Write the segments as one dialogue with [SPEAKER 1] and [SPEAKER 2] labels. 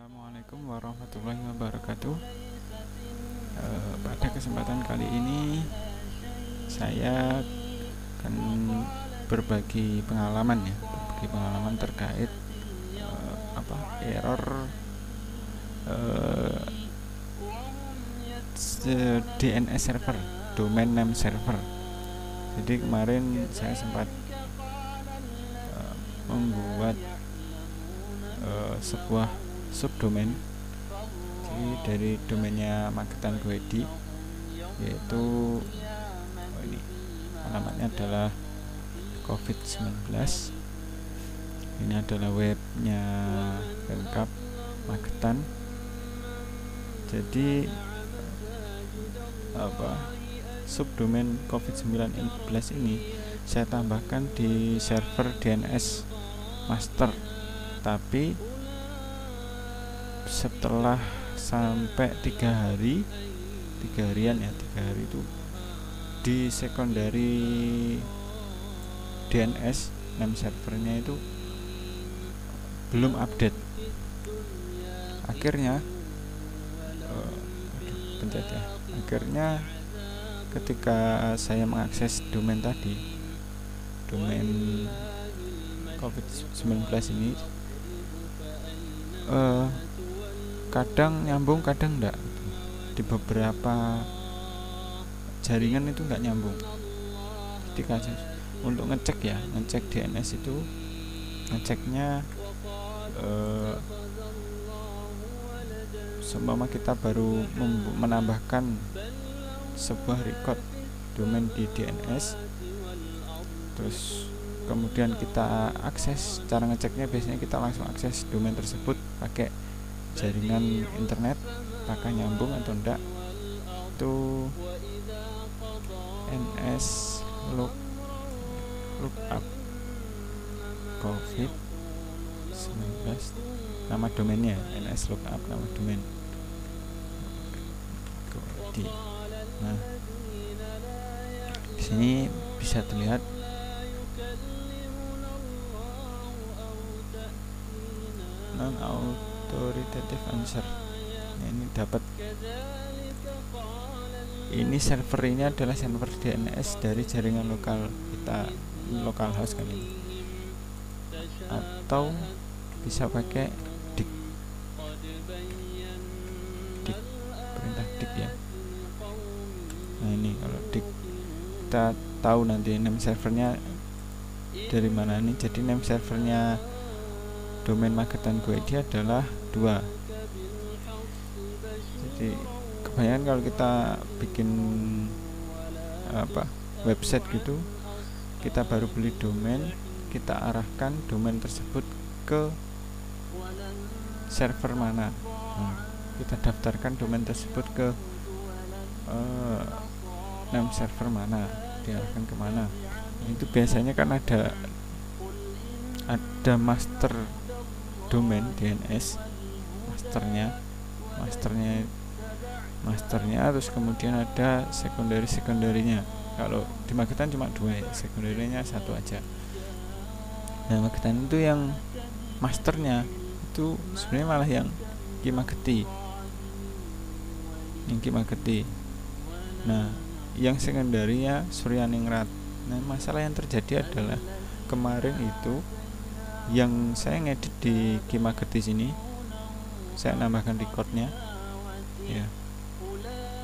[SPEAKER 1] Assalamualaikum warahmatullahi wabarakatuh. Pada kesempatan kali ini saya akan berbagi pengalaman terkait error DNS server, domain name server. Jadi kemarin saya sempat membuat sebuah subdomain dari domainnya Magetan Goedi, yaitu ini alamatnya adalah COVID-19. Ini adalah webnya Pemkab Magetan. Jadi subdomain COVID-19 ini saya tambahkan di server DNS master, tapi setelah sampai 3 hari itu di secondary DNS name servernya itu belum update. Akhirnya ketika saya mengakses domain tadi, domain COVID-19 ini, kadang nyambung kadang enggak. Di beberapa jaringan itu enggak nyambung. Ketika untuk ngecek DNS itu, ngeceknya seumpama kita baru menambahkan sebuah record domain di DNS, terus kemudian kita akses. Cara ngeceknya biasanya kita langsung akses domain tersebut pakai jaringan internet, apakah nyambung atau enggak. Itu NS lookup COVID-19 nama domainnya, NS lookup nama domain. Nah, di sini bisa terlihat non-authoritative answer. Nah, ini dapat. Ini server ini adalah server DNS dari jaringan lokal kita, local host kan ini. Atau bisa pakai dik, perintah dik ya. Nah, ini kalau dik kita tahu nanti name servernya dari mana nih. Jadi name servernya domain Magetan Goedi adalah 2. Jadi kebanyakan kalau kita bikin website gitu, kita baru beli domain, kita arahkan domain tersebut ke server mana. Kita daftarkan domain tersebut ke name server mana, diarahkan kemana. Itu biasanya kan ada master domain DNS, masternya, terus kemudian ada sekunderinya. Kalau di Magetan cuma 2 ya, sekunderinya 1 aja. Nah, Magetan itu yang masternya itu sebenarnya malah yang Ki Mageti. Nah, yang sekunderinya Suryaningrat. Nah, masalah yang terjadi adalah kemarin itu yang saya ngedit di Ki Mageti sini, saya nambahkan recordnya ya,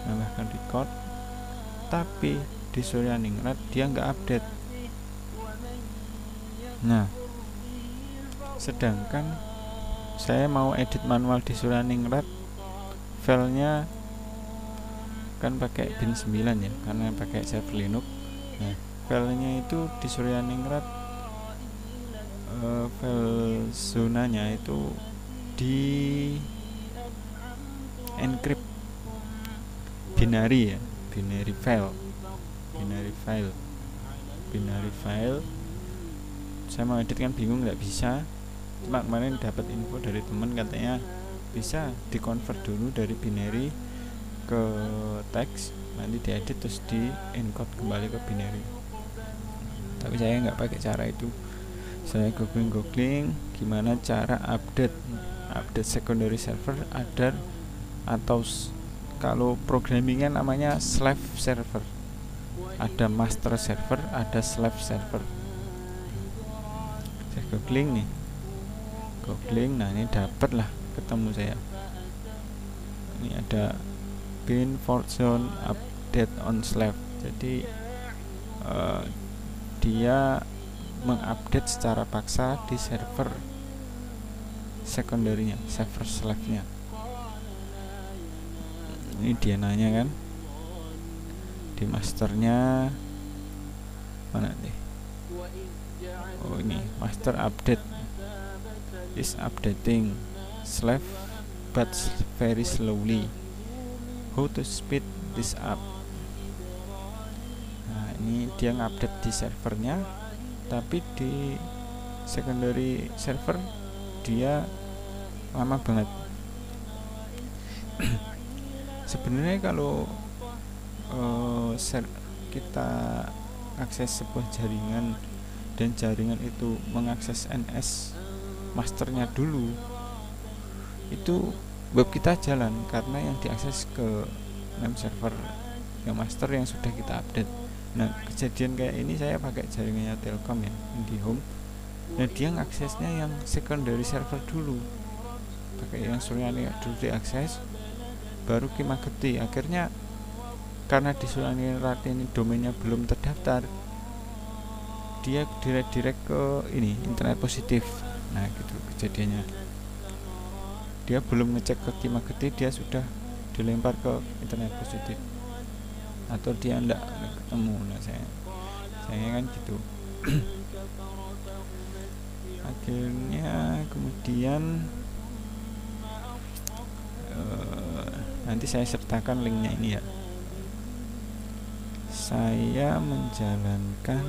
[SPEAKER 1] nambahkan record, tapi di Suryaningrat dia nggak update. Nah, sedangkan saya mau edit manual di Suryaningrat, filenya kan pakai bin 9 ya, karena pakai server Linux. Nah, filenya itu di Suryaningrat, file zonanya itu di encrypt binary file. Saya mau edit kan bingung, nggak bisa. Cuma kemarin dapat info dari teman, katanya bisa dikonvert dulu dari binary ke teks, nanti diedit terus di encode kembali ke binary. Tapi saya nggak pakai cara itu. Saya googling gimana cara update update secondary server ada, atau kalau programmingnya namanya slave server. Ada master server, ada slave server. Saya googling nih, nah ini dapat lah, ketemu saya. Ini ada bin fortune update on slave. Jadi dia mengupdate secara paksa di server secondary-nya, server slave-nya. Ini dia nanya kan, di masternya mana nih? Oh ini master update is updating slave but very slowly. How to speed this up? Nah ini dia ngupdate di servernya, tapi di secondary server dia lama banget. Sebenarnya kalau kita akses sebuah jaringan dan jaringan itu mengakses NS masternya dulu, itu web kita jalan karena yang diakses ke name server yang master yang sudah kita update. Nah kejadian kayak ini saya pakai jaringannya Telkom ya, IndiHome. Nah dia ngaksesnya yang secondary server dulu, pakai yang Suryani dulu diakses, baru Kimageti. Akhirnya karena di Suryani Rati ini domainnya belum terdaftar, dia direct ke ini internet positif. Nah gitu kejadiannya, dia belum ngecek ke Kimageti, dia sudah dilempar ke internet positif, atau dia enggak ketemu. Nah saya kan gitu. Akhirnya kemudian nanti saya sertakan linknya ini ya. Saya menjalankan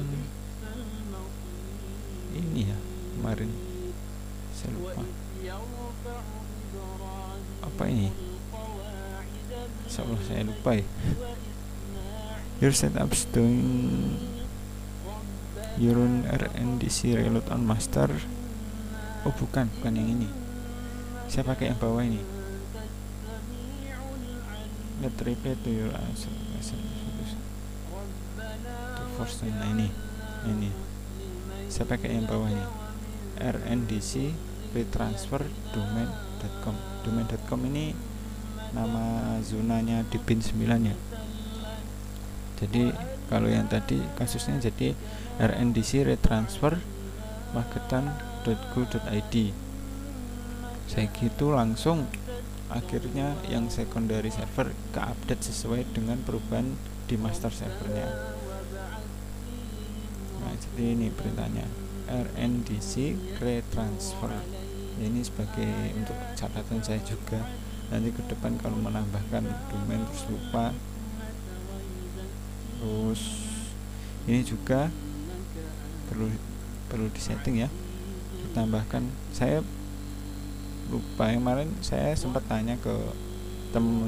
[SPEAKER 1] ini ya kemarin, saya lupa apa ini, insyaallah saya lupa ya. Your setups doing your own RNDC reload on master. Oh bukan yang ini, saya pakai yang bawah ini. Let reply to your answer to force. Nah ini saya pakai yang bawah ini, RNDC retransfer domain.com. Domain.com ini nama zonanya di bin 9 ya. Jadi kalau yang tadi kasusnya jadi RNDC retransfer magetan.go.id. Saya gitu langsung, akhirnya yang secondary server keupdate sesuai dengan perubahan di master servernya. Nah jadi ini perintahnya RNDC retransfer. Ini sebagai untuk catatan saya juga, nanti ke depan kalau menambahkan domain terus lupa. Terus ini juga perlu disetting ya, ditambahkan. Saya lupa, yang kemarin saya sempat tanya ke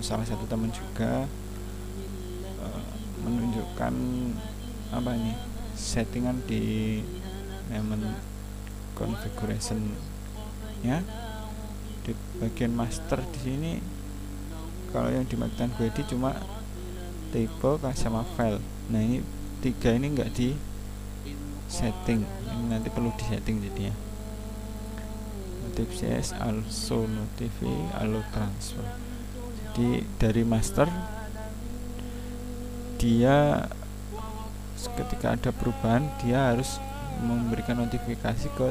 [SPEAKER 1] salah satu teman juga, menunjukkan apa ini settingan di name configuration ya, di bagian master. Di sini kalau yang di Magetan Guedi cuma tipe sama file. Nah ini 3 ini enggak di setting, ini nanti perlu di setting jadinya. Notif CS also notify allow transfer. Jadi dari master dia ketika ada perubahan dia harus memberikan notifikasi ke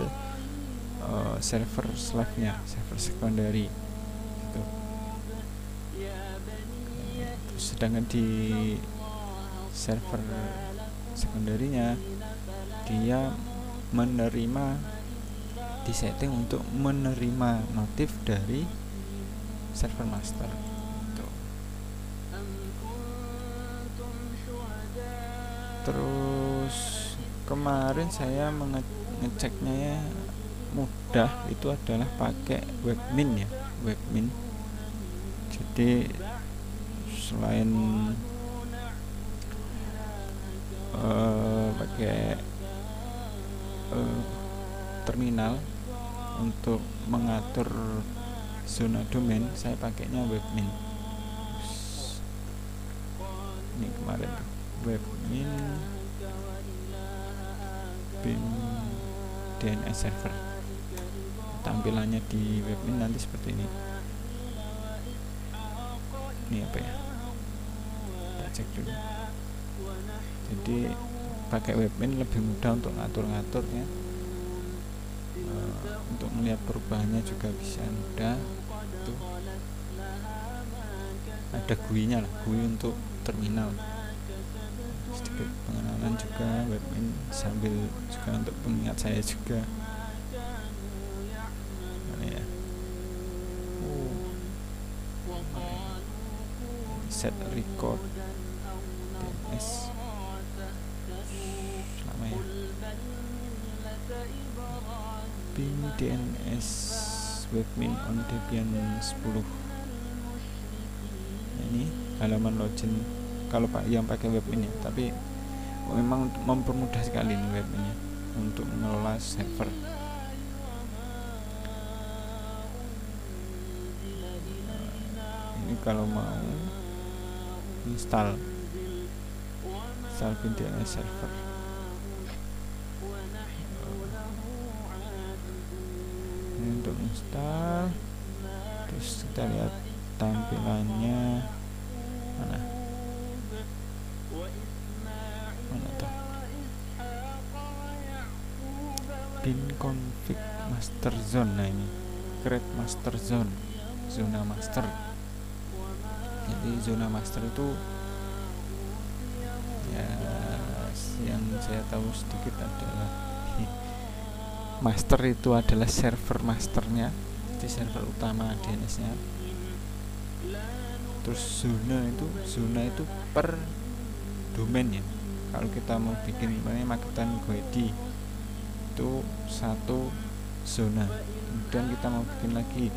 [SPEAKER 1] server slave-nya, server secondary gitu. Sedangkan di server secondary-nya dia menerima, disetting untuk menerima notif dari server master gitu. Terus kemarin saya ngeceknya ya mudah, itu adalah pakai webmin ya, webmin. Jadi selain pakai terminal untuk mengatur zona domain saya pakainya webmin. Ini kemarin tuh webmin bin DNS server. Tampilannya di webmin nanti seperti ini. Ini apa ya, kita cek dulu. Jadi pakai webmin lebih mudah untuk ngatur-ngaturnya, untuk melihat perubahannya juga bisa mudah. Tuh ada GUI-nya lah, GUI untuk terminal. Sedikit pengenalan juga webmin sambil juga untuk pengingat saya juga. Mana ya? Set record DNS selama ya. Bin DNS webmin on Debian 10. Ini halaman login kalau yang pakai webmin ya, tapi memang mempermudah sekali nih webminnya untuk mengelola server. Ini kalau mau install bin DNS server, ini untuk install. Terus kita lihat tampilannya mana tuh, bin config master zone. Nah ini create master zone, zona master. Jadi zona master itu ya, yang saya tahu sedikit adalah master itu adalah server masternya, jadi server utama DNS nya. Terus zona itu per domain ya. Kalau kita mau bikin maketan GoID itu satu zona, kemudian kita mau bikin lagi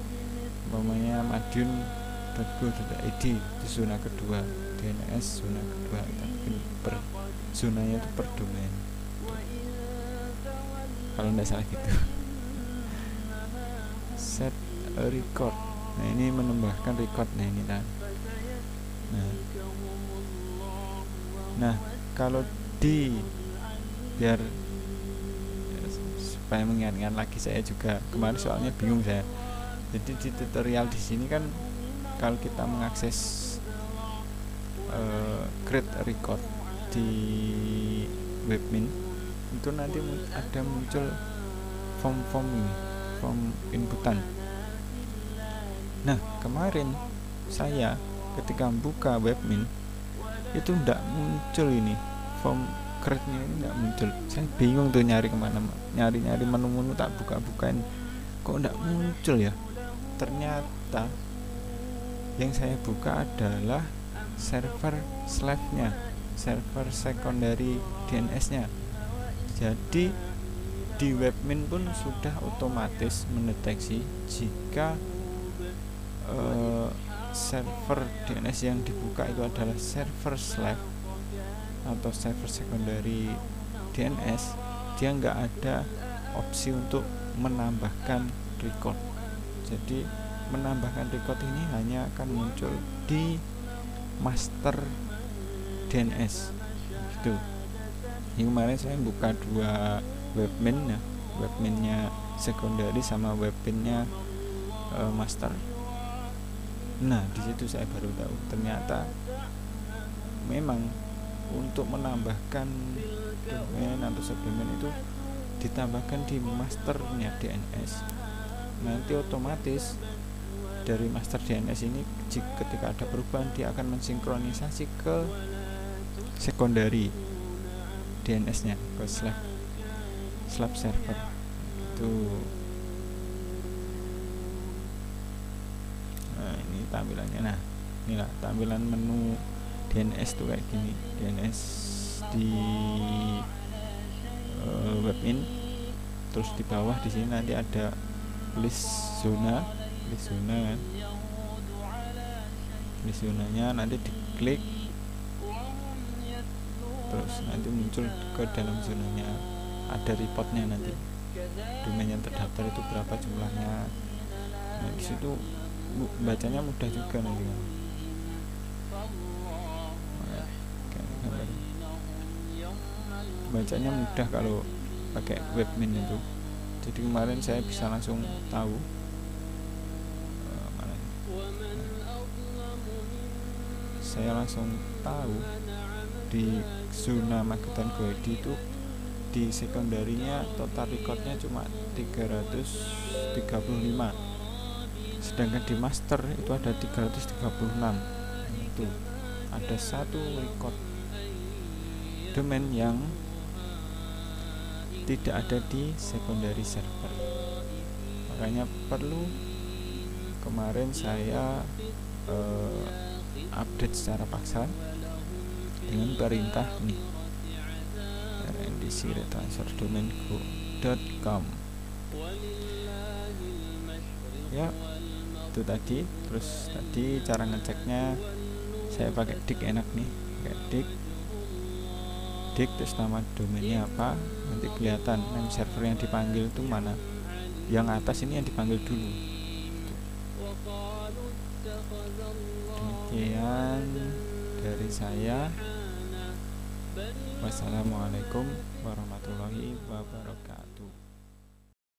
[SPEAKER 1] umpamanya madiun.go.id itu zona kedua, DNS zona kedua, kita bikin per zonanya itu per domain kalau tidak salah gitu. Set a record. Nah ini menambahkan record. Nah ini kan. Nah kalau biar supaya mengingatkan lagi, saya juga kemarin soalnya bingung saya. Jadi di tutorial di sini kan kalau kita mengakses create a record di webmin itu nanti ada muncul form ini, form inputan. Nah kemarin saya ketika buka webmin itu tidak muncul ini form create-nya, ini tidak muncul. Saya bingung tuh nyari kemana, nyari menu tak buka-bukain kok tidak muncul ya. Ternyata yang saya buka adalah server slave-nya, server secondary DNS-nya. Jadi di webmin pun sudah otomatis mendeteksi jika server DNS yang dibuka itu adalah server slave atau server secondary DNS. Dia nggak ada opsi untuk menambahkan record. Jadi menambahkan record ini hanya akan muncul di master DNS gitu. Ini kemarin saya buka dua webmin ya, webminnya secondary sama webminnya master. Nah di situ saya baru tahu ternyata memang untuk menambahkan domain atau subdomain itu ditambahkan di masternya DNS. Nanti otomatis dari master DNS ini ketika ada perubahan dia akan mensinkronisasi ke secondary DNS-nya, ke slave server itu. Nah ini tampilannya. Nah inilah tampilan menu DNS tuh kayak gini. DNS di webmin. Terus di bawah di sini nanti ada list zona kan. List zonanya nanti diklik, terus nanti muncul ke dalam zonanya, ada reportnya nanti domain yang terdaftar itu berapa jumlahnya. Nah di situ bacanya mudah juga nanti kan. Bacanya mudah kalau pakai webmin itu. Jadi kemarin saya bisa langsung tahu saya langsung tahu di zona Magetan Goedi itu di sekundarinya total recordnya cuma 335, sedangkan di master itu ada 336. Itu ada satu record domain yang tidak ada di secondary server, makanya perlu kemarin saya update secara paksa dengan perintah nih RNDC retransfer domain go.com ya. Itu tadi. Terus tadi cara ngeceknya saya pakai dik, enak nih, kayak dik terus nama domainnya apa, nanti kelihatan name server yang dipanggil itu mana, yang atas ini yang dipanggil dulu. Demikian dari saya. Wassalamualaikum warahmatullahi wabarakatuh.